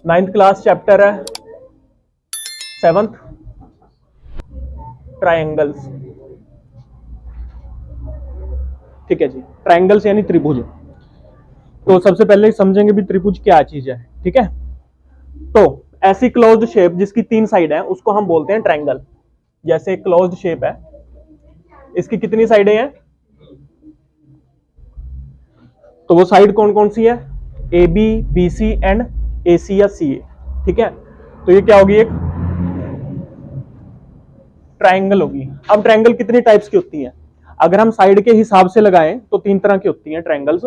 9th class chapter है 7th triangles. ठीक है जी, ट्रायंगल्स यानी त्रिभुज। तो सबसे पहले समझेंगे भी त्रिभुज क्या चीज है। ठीक है, तो ऐसी क्लोज्ड शेप जिसकी 3 साइड है उसको हम बोलते हैं ट्रायंगल। जैसे क्लोज्ड शेप है, इसकी कितनी साइडें हैं, तो वो साइड कौन कौन सी है, A B, B C and A C या सी ए। ठीक है, तो ये क्या होगी, एक ट्रायंगल होगी। अब ट्रायंगल कितनी टाइप्स की होती है, अगर हम साइड के हिसाब से लगाएं तो 3 तरह की होती हैं ट्रायंगल्स।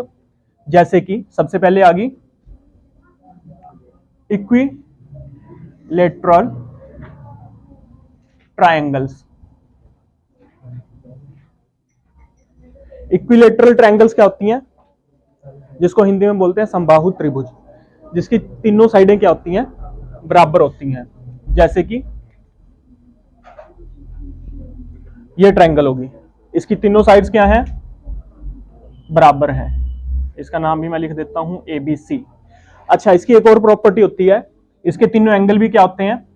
जैसे कि सबसे पहले आ गई इक्विलेटरल ट्रायंगल्स। इक्विलेटरल ट्रायंगल्स क्या होती हैं, जिसको हिंदी में बोलते हैं समबाहु त्रिभुज, जिसकी तीनों साइडें क्या होती हैं, बराबर होती हैं। जैसे कि ये ट्रायंगल होगी, इसकी तीनों साइड्स क्या हैं, बराबर हैं। इसका नाम भी मैं लिख देता हूं ए बी सी। अच्छा, इसकी एक और प्रॉपर्टी होती है, इसके तीनों एंगल भी क्या होते हैं,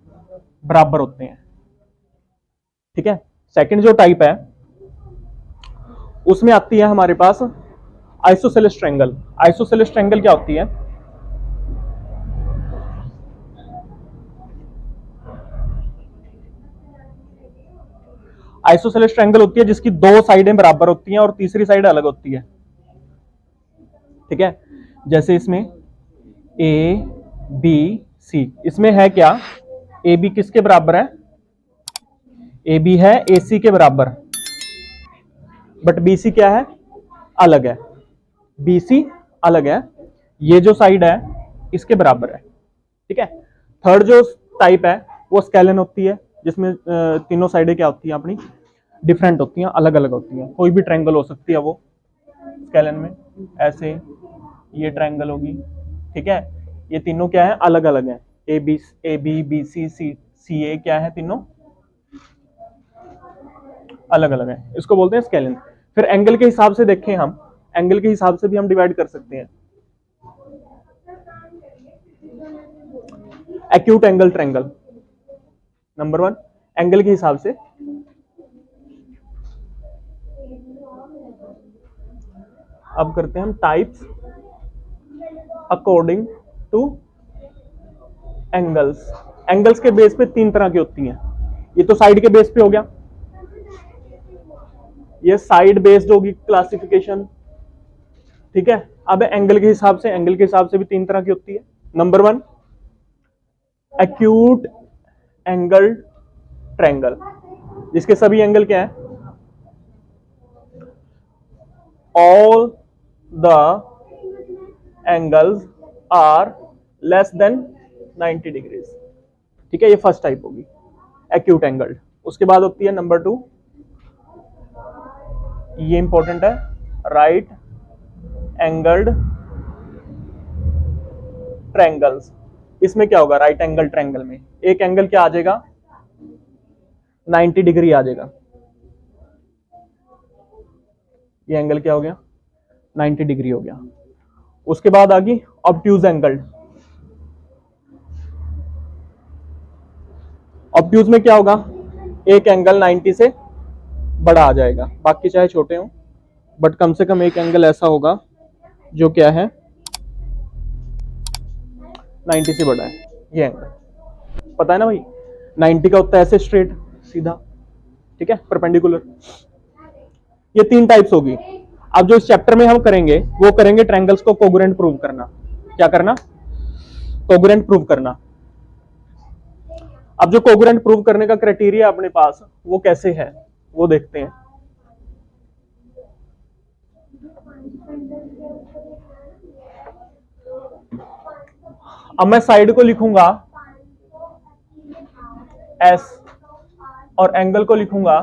बराबर होते हैं। ठीक है, सेकंड जो टाइप है उसमें आती है हमारे पास आइसोसेलेस ट्रायंगल। आइसोसेलेस ट्रायंगल क्या होती है, आइसोसेलेस ट्रायंगल होती है जिसकी 2 साइडें बराबर होती हैं और तीसरी साइड अलग होती है। ठीक है, जैसे इसमें ए बी सी, इसमें है क्या, ए बी किसके बराबर है, ए बी है ए सी के बराबर, बट बी सी क्या है, अलग है, बी सी अलग है, ये जो साइड है इसके बराबर है। ठीक है, थर्ड जो टाइप है वो स्केलन होती है, जिसमें तीनों साइडें क्या होती हैं अपनी डिफरेंट होती हैं, अलग अलग होती हैं। कोई भी ट्रायंगल हो सकती है वो स्केलन में, ऐसे ये ट्रायंगल होगी। ठीक है, ये तीनों क्या है, अलग अलग है, ए बी बी सी सी ए क्या है, तीनों अलग अलग है, इसको बोलते हैं स्केलन। फिर एंगल के हिसाब से देखें हम, एंगल के हिसाब से भी हम डिवाइड कर सकते हैं। Acute angle triangle number 1, angle के हिसाब से। अब करते हैं हम types according two angles. Angles के बेस पे 3 तरह की होती हैं। ये तो साइड के बेस पे हो गया, ये साइड बेस्ड होगी क्लासिफिकेशन। ठीक है, अब एंगल के हिसाब से, एंगल के हिसाब से भी 3 तरह की होती है। नंबर 1 एक्यूट एंगल ट्रायंगल, जिसके सभी एंगल क्या है, all the angles are less than 90 degrees. ठीक है, ये फर्स्ट टाइप होगी एक्यूट एंगल। उसके बाद होती है नंबर 2, ये इंपॉर्टेंट है, राइट एंगल्ड ट्रायंगल्स। इसमें क्या होगा, राइट एंगल ट्रायंगल में एक एंगल क्या आ जाएगा, 90 डिग्री आ जाएगा। ये एंगल क्या हो गया, 90 डिग्री हो गया। उसके बाद आ गई ऑब्ट्यूज एंगल। ऑब्ट्यूज में क्या होगा, एक एंगल 90 से बड़ा आ जाएगा, बाकी चाहे छोटे हों, बट कम से कम एक एंगल ऐसा होगा जो क्या है 90 से बड़ा है। ये एंगल पता है ना भाई, 90 का होता है ऐसे स्ट्रेट सीधा, ठीक है, परपेंडिकुलर। ये 3 टाइप्स होगी। अब जो इस चैप्टर में हम करेंगे वो करेंगे ट्रायंगल्स को कोगुरेंट प्रूव करना। क्या करना, कोगुरेंट प्रूव करना। अब जो कोगुरेंट प्रूव करने का क्राइटेरिया अपने पास वो कैसे है वो देखते हैं। अब मैं साइड को लिखूंगा एस और एंगल को लिखूंगा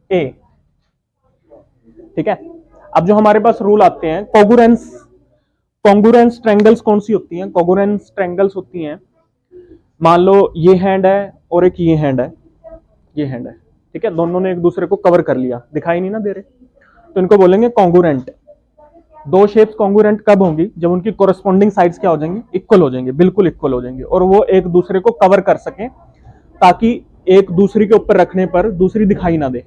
ए। ठीक है, अब जो हमारे पास रूल आते हैं कॉन्गुरेंस ट्रायंगल्स कौन सी होती हैं, कॉन्गुरेंस ट्रायंगल्स होती हैं, मान लो ये हैंड है और एक ये हैंड है, ये हैंड है, ठीक है, दोनों ने एक दूसरे को कवर कर लिया, दिखाई नहीं ना दे रहे, तो इनको बोलेंगे कॉन्गुरेंट। दो शेप्स कॉन्ग्रुएंट कब होंगी? जब उनकी कोरस्पॉन्डिंग साइड्स क्या हो जाएंगी? इक्वल हो जाएंगे, बिल्कुल इक्वल हो जाएंगे, और वो एक दूसरे को कवर कर सकें, ताकि एक दूसरे के ऊपर रखने पर दूसरी दिखाई ना दे।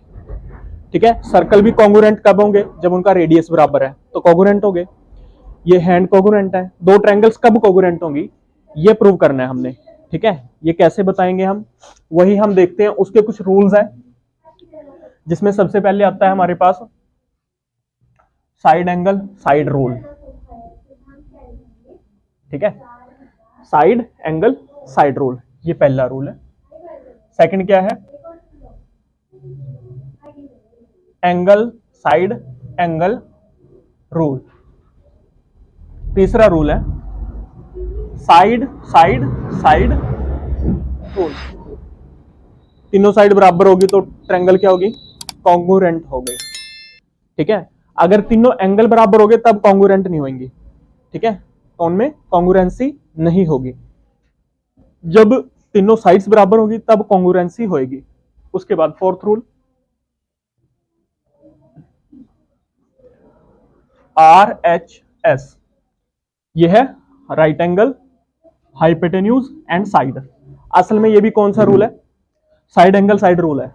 ठीक है। सर्कल भी कॉन्ग्रुएंट कब होंगे? जब उनका रेडियस बराबर है, तो कॉन्ग्रुएंट हो गए। ये हैंड कॉन्ग्रुएंट है। दो ट्रायंगल्स कब कॉन्ग्रुएंट होंगी, ये प्रूव करना है हमने। ठीक है। ये कैसे बताएंगे हम? वही हम देखते हैं, उसके कुछ रूल्स हैं, जिसमें सबसे पहले आता है हमारे पास साइड एंगल साइड रूल। ठीक है। साइड एंगल साइड रूल, ये पहला रूल है। सेकंड क्या है? Angle side angle rule. तीसरा रूल है साइड साइड साइड रूल। तीनों साइड बराबर होगी तो ट्रायंगल क्या होगी? कॉन्ग्रुएंट हो गई। ठीक है। अगर तीनों एंगल बराबर हो गए तब कॉन्ग्रुएंट नहीं होंगी। ठीक है, तो उनमें कॉन्ग्रुएंसी नहीं होगी। जब तीनों साइड्स बराबर होगी तब कॉन्ग्रुएंसी होगी। उसके बाद फोर्थ रूल, RHS, यह है right angle hypotenuse and side. असल में ये भी कौन सा रूल है? साइड एंगल साइड रूल है।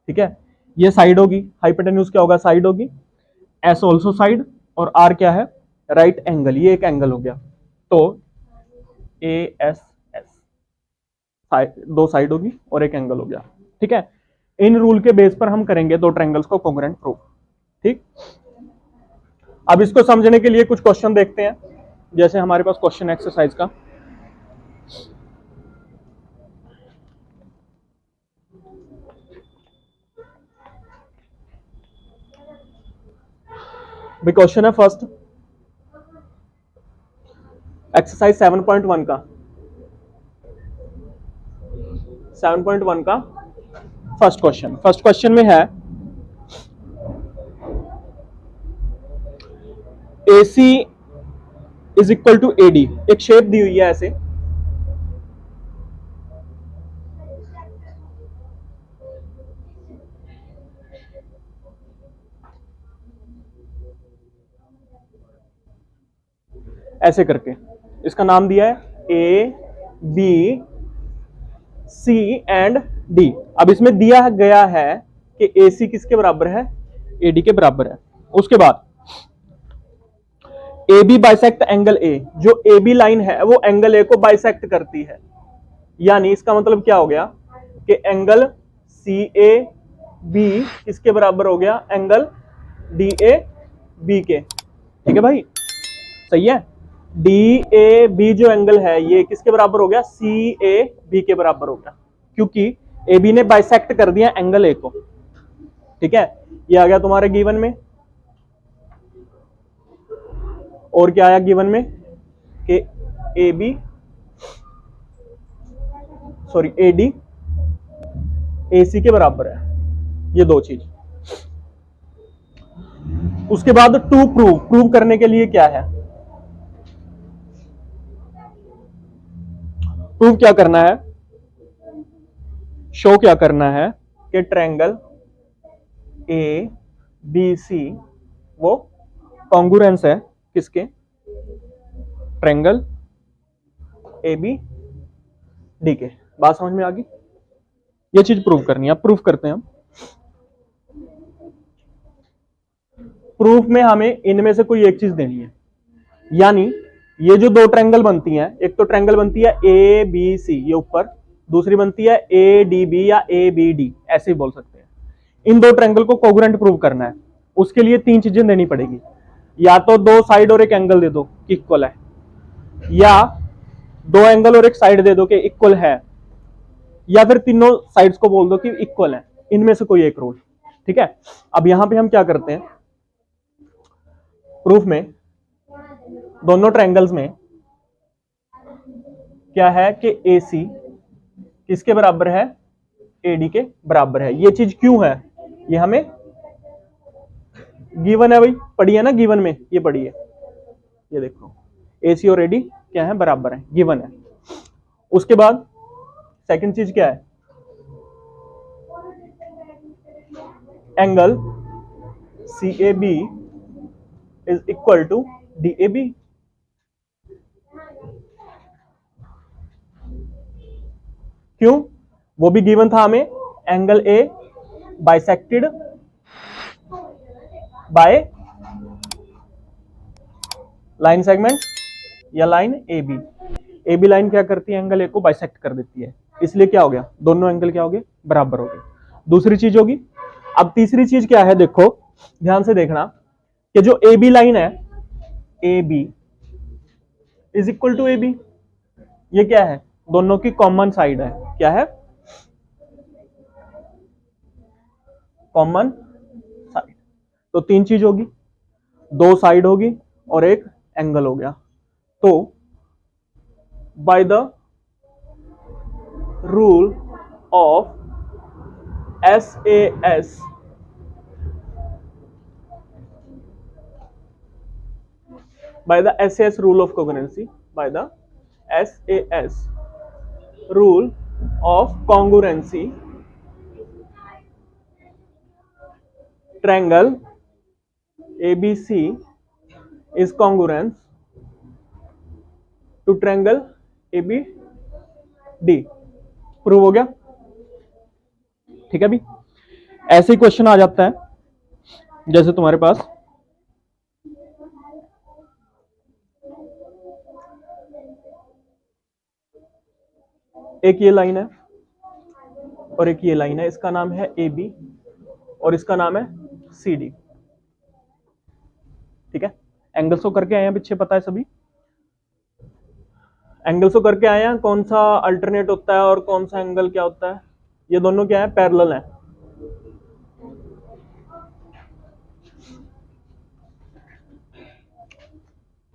ठीक है। ये साइड होगी, हाइपोटेन्यूज क्या होगा? साइड होगी। एस ऑल्सो साइड, और आर क्या है? Right angle. ये एक एंगल हो गया, तो ASS दो साइड होगी और एक एंगल हो गया। ठीक है। इन रूल के बेस पर हम करेंगे दो ट्रायंगल्स को कॉन्ग्रुएंट प्रूव। ठीक। अब इसको समझने के लिए कुछ क्वेश्चन देखते हैं, जैसे हमारे पास क्वेश्चन एक्सरसाइज का। भी क्वेश्चन है फर्स्ट, एक्सरसाइज 7.1 का, 7.1 का फर्स्ट क्वेश्चन। फर्स्ट क्वेश्चन में है AC is equal to AD। एक शेप दी हुई है ऐसे, ऐसे करके इसका नाम दिया है ABC एंड D। अब इसमें दिया गया है कि AC किसके बराबर है? AD के बराबर है। उसके बाद AB बाइसेक्ट एंगल A, जो AB लाइन है वो एंगल A को बाइसेक्ट करती है। यानी इसका मतलब क्या हो गया कि एंगल CAB किसके बराबर हो गया? एंगल DAB के। ठीक है भाई, सही है। DAB जो एंगल है ये किसके बराबर हो गया? CAB के बराबर हो गया, क्योंकि AB ने बाइसेक्ट कर दिया एंगल A को। ठीक है, ये आ गया तुम्हारे गिवन में। और क्या आया गिवन में कि AD AC के बराबर है, ये दो चीज। उसके बाद टू प्रूव करने के लिए क्या है? प्रूव क्या करना है? शो क्या करना है कि ट्रायंगल ABC वो कॉन्ग्रुएंस है किसके? ट्रायंगल ABD के। बात समझ में आ गई? ये चीज प्रूव करनी है। अब प्रूफ करते हैं हम। प्रूफ में हमें इनमें से कोई एक चीज देनी है, यानी ये जो दो ट्रायंगल बनती हैं, एक तो ट्रायंगल बनती है ABC ये ऊपर, दूसरी बनती है ADB या ABD, ऐसे ही बोल सकते हैं। इन दो ट्रायंगल को कोंग्रुएंट प्रूव करना है, उसके लिए तीन चीजें देनी पड़ेगी। या तो दो साइड और एक एंगल दे दो कि इक्वल है, या दो एंगल और एक साइड दे दो कि इक्वल है, या फिर तीनों साइड्स को बोल दो कि इक्वल है। इनमें से कोई एक रूल। ठीक है। अब यहां पे हम क्या करते हैं, प्रूफ में दोनों ट्रायंगल्स में क्या है कि AC किसके बराबर है? AD के बराबर है। ये चीज क्यों है? ये हमें गिवन है भाई, पढ़ी है ना गिवन में, ये पढ़ी है, ये देखो AC और AD क्या है? बराबर है, गिवन है। उसके बाद सेकंड चीज क्या है? Angle CAB is equal to DAB। क्यों? वो भी गिवन था हमें, angle A bisected by line segment या लाइन ए बी लाइन क्या करती है, एंगल ए को बाइसेक्ट कर देती है, इसलिए क्या हो गया, दोनों एंगल क्या हो गए, बराबर हो गए। दूसरी चीज होगी। अब तीसरी चीज क्या है, देखो ध्यान से देखना कि जो ए बी लाइन है, A B is equal to A B, ये क्या है, दोनों की कॉमन साइड है। क्या है? Common side. तो तीन चीज होगी, दो साइड होगी और एक एंगल हो गया। तो by the rule of SAS, by the SAS rule of congruency, by the SAS rule of congruency, triangle ABC is congruent to triangle ABD। Prove हो गया? ठीक है भी। ऐसे ही क्वेश्चन आ जाता है, जैसे तुम्हारे पास एक ये लाइन है और एक ये लाइन है, इसका नाम है AB और इसका नाम है CD। ठीक है, एंगल्स को करके आए हैं पीछे, पता है सभी एंगल्स को करके आए हैं, कौन सा अल्टरनेट होता है और कौन सा एंगल क्या होता है, ये दोनों क्या है, पैरेलल है।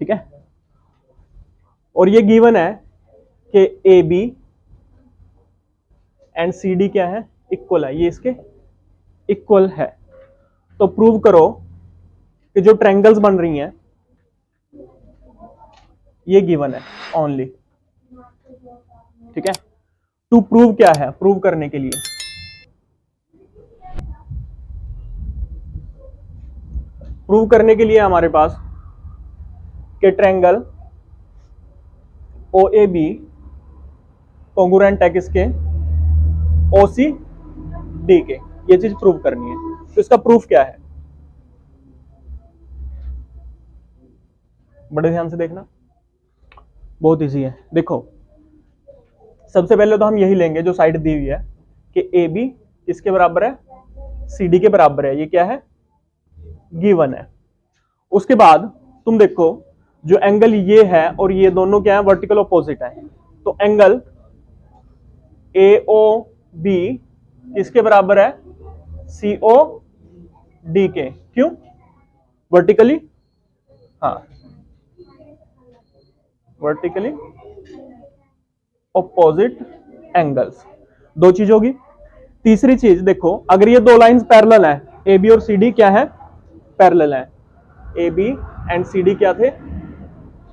ठीक है, और ये गिवन है कि AB एंड CD क्या है, इक्वल है, ये इसके इक्वल है। तो प्रूव करो कि जो ट्रायंगल्स बन रही हैं ये गिवन है ओनली। ठीक है, टू प्रूव क्या है, प्रूव करने के लिए हमारे पास कि ट्रायंगल OAB कॉन्ग्रुएंट है किसके, OCD के, ये चीज प्रूव करनी है। तो इसका प्रूफ क्या है, बड़े ध्यान से देखना, बहुत इजी है। देखो सबसे पहले तो हम यही लेंगे जो साइड दी हुई है कि AB किसके बराबर है, CD के बराबर है, ये क्या है, गिवन है। उसके बाद तुम देखो जो एंगल ये है और ये दोनों क्या है, वर्टिकल ऑपोजिट है। तो एंगल AOB किसके बराबर है, COD के। क्यों? वर्टिकली, हाँ वर्टिकली ऑपोजिट एंगल्स, दो चीज होगी। तीसरी चीज देखो, अगर ये दो लाइंस पैरेलल है, AB और CD क्या है, पैरेलल है, AB एंड CD क्या थे,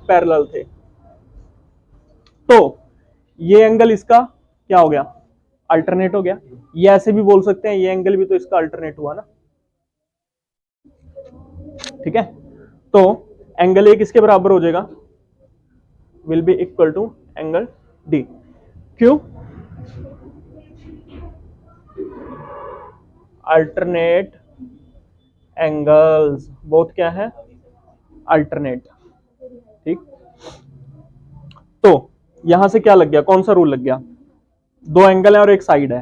पैरेलल थे, तो ये एंगल इसका क्या हो गया, अल्टरनेट हो गया। ये ऐसे भी बोल सकते हैं, ये एंगल भी तो इसका अल्टरनेट हुआ ना। ठीक है, तो एंगल ए किसके बराबर हो जाएगा, will be equal to angle D। क्यों? अल्टरनेट एंगल्स, बोथ क्या है, अल्टरनेट। ठीक, तो यहां से क्या लग गया, कौन सा रूल लग गया, दो एंगल है और एक साइड है,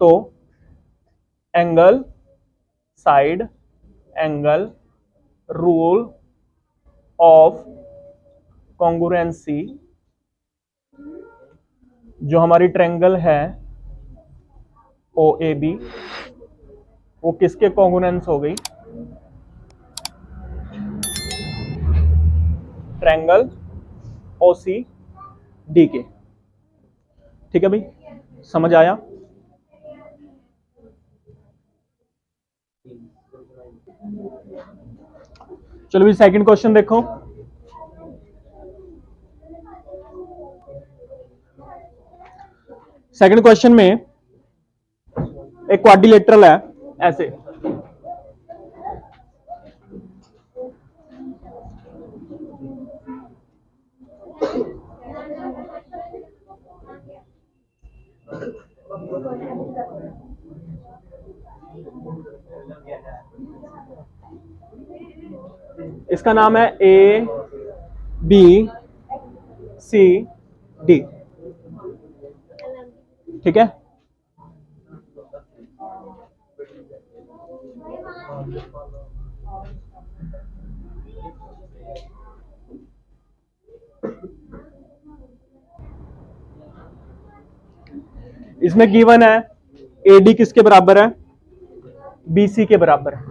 तो angle side angle rule of congruency, जो हमारी ट्रायंगल है OAB वो किसके कॉन्ग्रुएंस हो गई, ट्रायंगल OCD के। ठीक है भाई, समझ आया? चलो भी सेकंड क्वेश्चन देखो। सेकंड क्वेश्चन में एक क्वाड्रिलेटरल है ऐसे, इसका नाम है ए बी सी डी, ठीक है। इसमें गिवन है एडी किसके बराबर है, बीसी के बराबर है,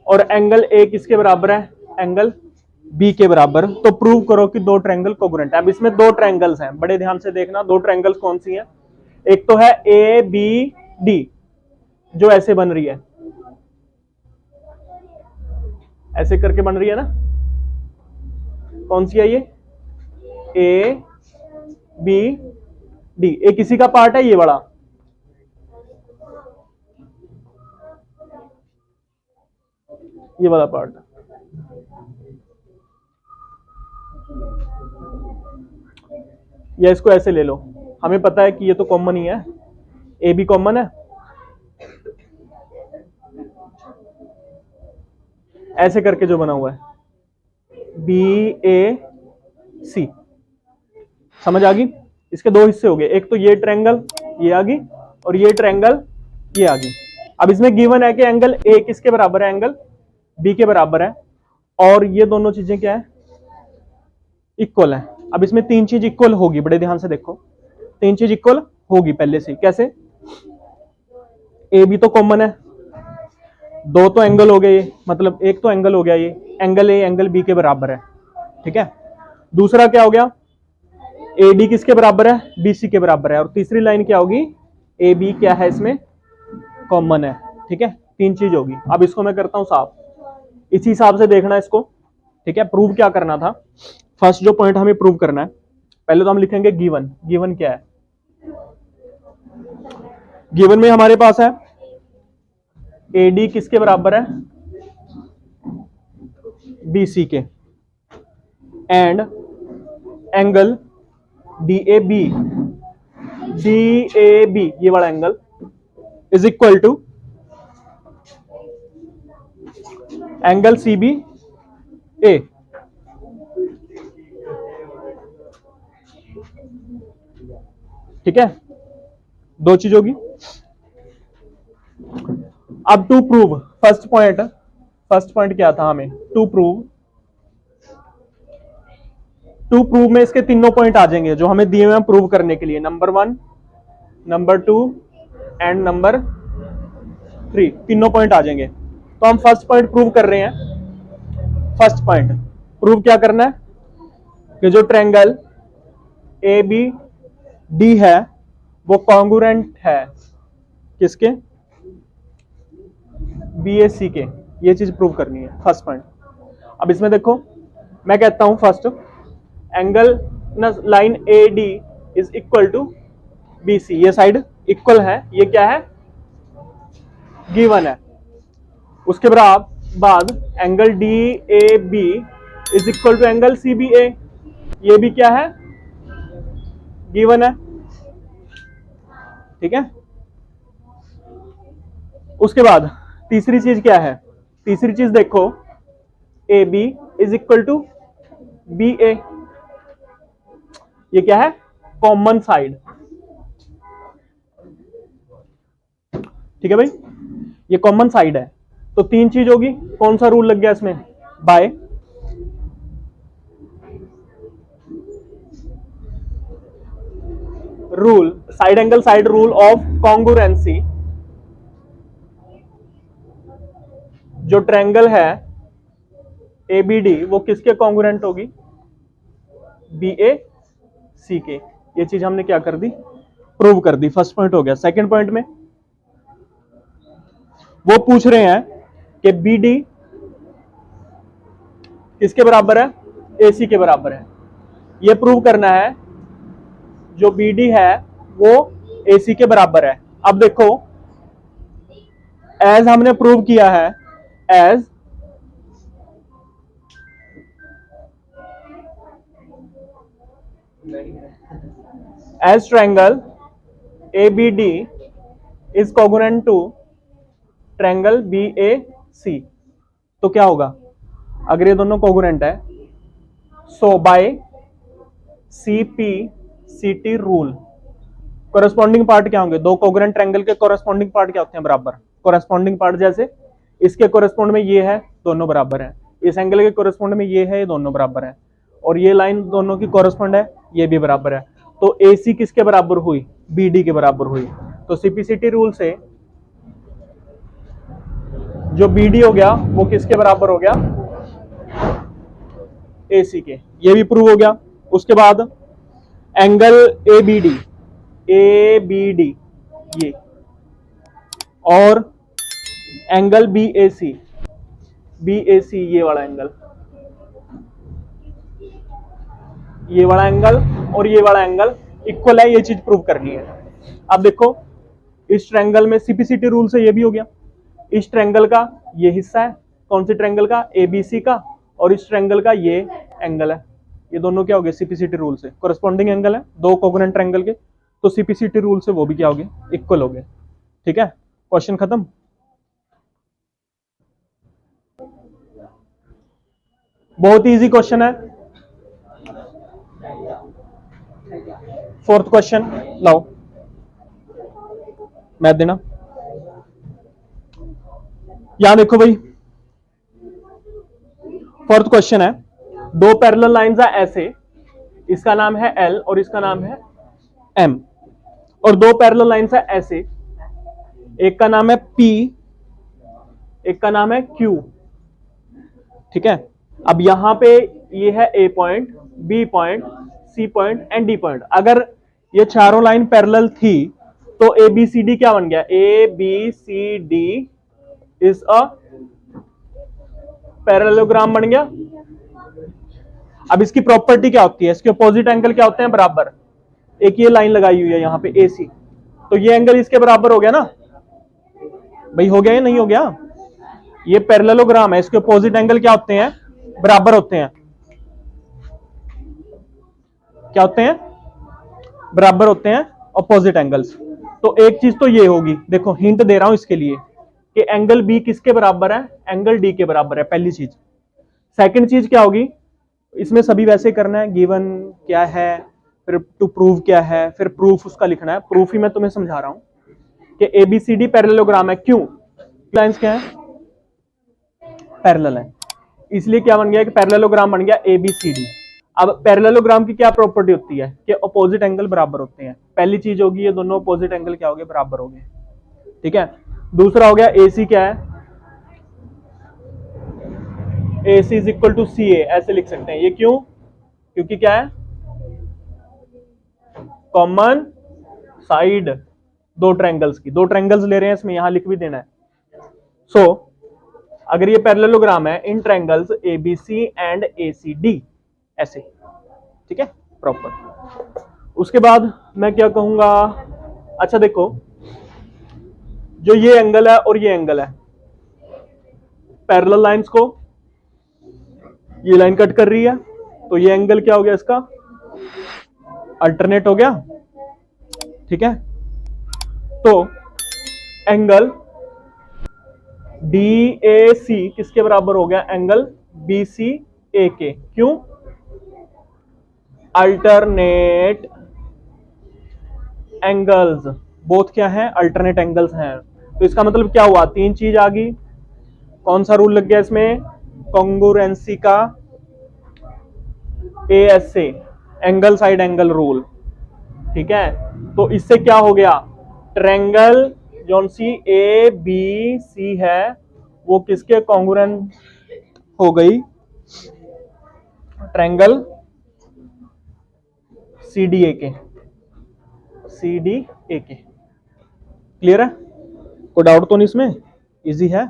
और एंगल ए किसके बराबर है, एंगल बी के बराबर। तो प्रूव करो कि दो ट्रायंगल कोगरेंट है। अब इसमें दो ट्रायंगल्स हैं, बड़े ध्यान से देखना, दो ट्रायंगल्स कौन सी हैं। एक तो है ए बी डी जो ऐसे बन रही है, ऐसे करके बन रही है ना, कौन सी है ये, ए बी डी। ए किसी का पार्ट है, ये वाला, ये वाला पार्ट। या इसको ऐसे ले लो, हमें पता है कि ये तो कॉमन ही है, ए बी कॉमन है, ऐसे करके जो बना हुआ है बी ए सी, समझ आ गई। इसके दो हिस्से हो गए, एक तो ये ट्रायंगल ये आ गई और ये ट्रायंगल ये आ गई। अब इसमें गिवन है कि एंगल ए किसके बराबर है, एंगल बी के बराबर है, और ये दोनों चीजें क्या है, इक्वल है। अब इसमें तीन चीज इक्वल होगी, बड़े ध्यान से देखो, तीन चीज इक्वल होगी पहले से। कैसे, ए बी तो कॉमन है, दो तो एंगल हो गए, मतलब एक तो एंगल हो गया, ये एंगल ए एंगल बी के बराबर है, ठीक है। दूसरा क्या हो गया, ए डी किसके बराबर है, बी सी के बराबर है, और तीसरी लाइन क्या होगी, ए बी क्या है इसमें कॉमन है, ठीक है। तीन चीज होगी। अब इसको मैं करता हूं साफ, इसी हिसाब से देखना इसको, ठीक है। प्रूव क्या करना था, फर्स्ट जो पॉइंट हमें प्रूव करना है, पहले तो हम लिखेंगे गिवन। गिवन क्या है, गिवन में हमारे पास है ए डी किसके बराबर है, बी सी के, and angle D A B ये वाला angle is equal to angle C B A. ठीक है, दो चीज होगी। अब टू प्रूव, फर्स्ट पॉइंट क्या था हमें, टू प्रूव में इसके तीनों पॉइंट आ जाएंगे जो हमें दिए हुए हैं प्रूव करने के लिए, नंबर 1, नंबर 2 एंड नंबर 3, तीनों पॉइंट आ जाएंगे। तो हम फर्स्ट पॉइंट प्रूव कर रहे हैं। फर्स्ट पॉइंट प्रूव क्या करना है कि जो ट्रायंगल ए बी डी है वो कॉन्ग्रुएंट है किसके, बी ए सी के, ये चीज प्रूव करनी है, फर्स्ट पॉइंट। अब इसमें देखो, मैं कहता हूं first angle line A D is equal to B C, ये साइड इक्वल है, ये क्या है, गिवन है। उसके बाद angle D A B is equal to angle C B A, ये भी क्या है, गिवन है, ठीक है। उसके बाद तीसरी चीज क्या है, तीसरी चीज देखो, A B is equal to B A, ये क्या है, कॉमन साइड, ठीक है भाई, ये कॉमन साइड है। तो तीन चीज होगी, कौन सा रूल लग गया इसमें, by rule, side angle side rule of congruency. जो ट्रायंगल है ए बी डी वो किसके कॉन्ग्रुएंट होगी, बी ए सी के। ये चीज हमने क्या कर दी, प्रूव कर दी, फर्स्ट पॉइंट हो गया। सेकंड पॉइंट में वो पूछ रहे हैं कि बी डी किसके बराबर है, ए सी के बराबर है। ये प्रूव करना है जो बी डी है वो ए सी के बराबर है। अब देखो, एज हमने प्रूव किया है, as as triangle ABD is congruent to triangle BAC, तो क्या होगा अगर ये दोनों कोगुनेंट है? So by CPCT rule corresponding part क्या होंगे? दो कोगुनेंट ट्रायंगल के कोरेस्पॉन्डिंग पार्ट क्या होते हैं? बराबर। कोरेस्पॉन्डिंग पार्ट जैसे इसके कोरेस्पॉन्ड में ये है, दोनों बराबर है। इस एंगल के कोरेस्पॉन्ड में ये है, ये दोनों बराबर है। और ये लाइन दोनों की कोरेस्पॉन्ड है, ये भी बराबर है। तो AC किसके बराबर हुई? BD के बराबर हुई। तो CPCT रूल से जो BD हो गया वो किसके बराबर हो गया? AC के। ये भी प्रूव हो गया। उसके बाद एंगल ABD ये और एंगल BAC ये वाला एंगल, ये वाला एंगल और ये वाला एंगल इक्वल है, ये चीज प्रूव करनी है। अब देखो इस ट्रायंगल में CPCT रूल से ये भी हो गया। इस ट्रायंगल का ये हिस्सा है, कौन से ट्रायंगल का? ABC का। और इस ट्रायंगल का ये एंगल है, ये दोनों क्या हो गए? CPCT रूल से कोरेस्पॉन्डिंग एंगल है, दो कोगुनेंट ट्रायंगल के, तो CPCT रूल से वो भी क्या हो गए? इक्वल हो गए। ठीक है, क्वेश्चन खत्म। बहुत इजी क्वेश्चन है। फोर्थ क्वेश्चन लाओ, मैथ देना। यहां देखो भाई, फोर्थ क्वेश्चन है, दो पैरेलल लाइंस है ऐसे, इसका नाम है L और इसका नाम है M, और दो पैरेलल लाइंस है ऐसे, एक का नाम है P, एक का नाम है Q। ठीक है, अब यहां पे ये है A point, B point, C point and D point. अगर ये चारों लाइन पैरेलल थी तो ABCD क्या बन गया? ABCD इज अ पैरेललोग्राम बन गया। अब इसकी प्रॉपर्टी क्या होती है? इसके अपोजिट एंगल क्या होते हैं? बराबर। एक ये लाइन लगाई हुई है यहां पे AC, तो ये एंगल इसके बराबर हो गया ना भाई? हो गया या नहीं हो गया? ये पैरेललोग्राम है, इसके अपोजिट एंगल क्या होते हैं? बराबर होते हैं। क्या होते हैं? बराबर होते हैं अपोजिट एंगल्स। तो एक चीज तो ये होगी, देखो हिंट दे रहा हूं इसके लिए कि एंगल B किसके बराबर है? एंगल D के बराबर है, पहली चीज। सेकंड चीज क्या होगी? इसमें सभी वैसे करना है, गिवन क्या है, फिर टू प्रूव क्या है, फिर प्रूफ उसका लिखना है। प्रूफ ही मैं तुम्हें समझा रहा हूं कि ABCD पैरेललोग्राम है। क्यों? लाइंस क्या है? पैरेलल है, इसलिए क्या बन गया कि पैरेललोग्राम बन गया ABCD। अब पैरेललोग्राम की क्या प्रॉपर्टी होती है कि अपोजिट एंगल बराबर होते हैं। पहली चीज होगी ये दोनों अपोजिट एंगल क्या हो गए? बराबर हो गए। ठीक है, दूसरा हो गया AC क्या है? AC is equal to CA, ऐसे लिख सकते हैं। ये क्यों? क्योंकि क्या है? कॉमन साइड दो ट्रायंगल्स की, दो ट्रायंगल्स ले रहे हैं इसमें, यहां लिख भी देना है। सो अगर ये पैरेललोग्राम है इन ट्रायंगल्स ABC एंड ACD ऐसे। ठीक है, प्रॉपर। उसके बाद मैं क्या कहूंगा? अच्छा देखो, जो ये एंगल है और ये एंगल है, पैरेलल लाइंस को ये लाइन कट कर रही है, तो ये एंगल क्या हो गया? इसका अल्टरनेट हो गया। ठीक है, तो एंगल DAC किसके बराबर हो गया? एंगल BCA के। क्यों? अल्टरनेट एंगल्स, बोथ क्या है? अल्टरनेट एंगल्स हैं। तो इसका मतलब क्या हुआ? तीन चीज आ गई। कौन सा रूल लग गया इसमें? कॉन्ग्रुएंसी का ASA, angle side angle rule. ठीक है, तो इससे क्या हो गया? ट्रायंगल जोन सी ABC है वो किसके कॉन्ग्रुएंट हो गई? ट्रायंगल CDA के। CDA के। क्लियर है? कोई डाउट तो नहीं इसमें? इजी है।